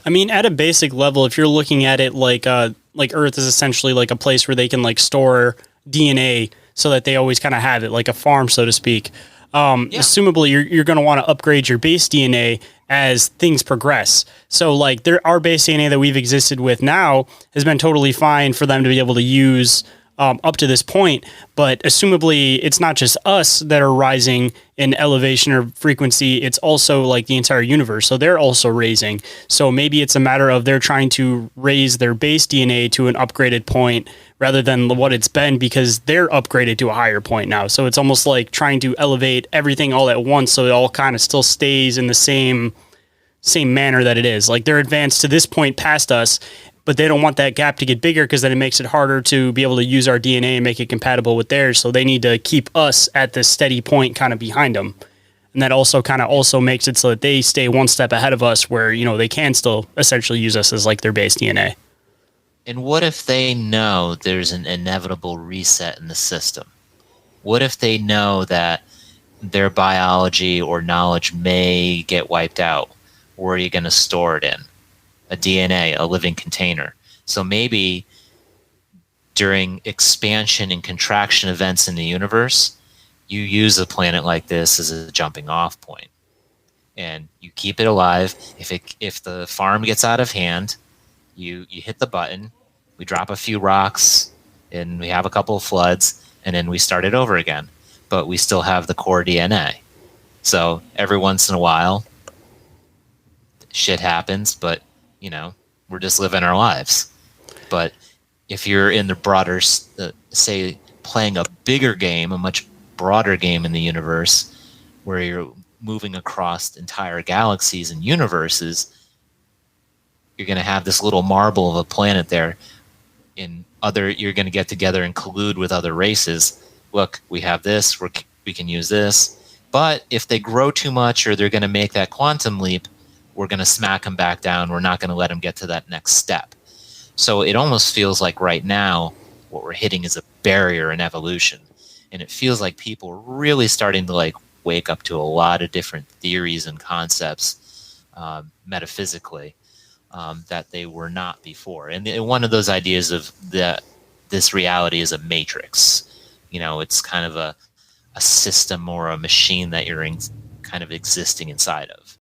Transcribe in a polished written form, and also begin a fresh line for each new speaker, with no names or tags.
I mean, at a basic level, if you're looking at it like Earth is essentially like a place where they can like store DNA so that they always kind of have it, like a farm, so to speak.
Yeah.
Assumably, you're going to want to upgrade your base DNA as things progress. So, like, our base DNA that we've existed with now has been totally fine for them to be able to use up to this point. But assumably, it's not just us that are rising in elevation or frequency, it's also like the entire universe. So they're also raising. So maybe it's a matter of they're trying to raise their base DNA to an upgraded point rather than what it's been because they're upgraded to a higher point now. So it's almost like trying to elevate everything all at once so it all kind of still stays in the same manner that it is. Like they're advanced to this point past us, but they don't want that gap to get bigger because then it makes it harder to be able to use our DNA and make it compatible with theirs. So they need to keep us at this steady point kind of behind them. And that also kind of also makes it so that they stay one step ahead of us where, they can still essentially use us as like their base DNA.
And what if they know there's an inevitable reset in the system? What if they know that their biology or knowledge may get wiped out? Where are you going to store it in? A DNA, a living container. So maybe during expansion and contraction events in the universe, you use a planet like this as a jumping off point. And you keep it alive. If the farm gets out of hand, you hit the button, we drop a few rocks, and we have a couple of floods, and then we start it over again. But we still have the core DNA. So every once in a while, shit happens, but we're just living our lives. But if you're in the broader, say, playing a bigger game, a much broader game in the universe, where you're moving across entire galaxies and universes, you're going to have this little marble of a planet there. You're going to get together and collude with other races. Look, we have this. We can use this. But if they grow too much or they're going to make that quantum leap, we're going to smack them back down. We're not going to let them get to that next step. So it almost feels like right now what we're hitting is a barrier in evolution. And it feels like people are really starting to wake up to a lot of different theories and concepts metaphysically that they were not before. And one of those ideas of this reality is a matrix. It's kind of a system or a machine that you're kind of existing inside of.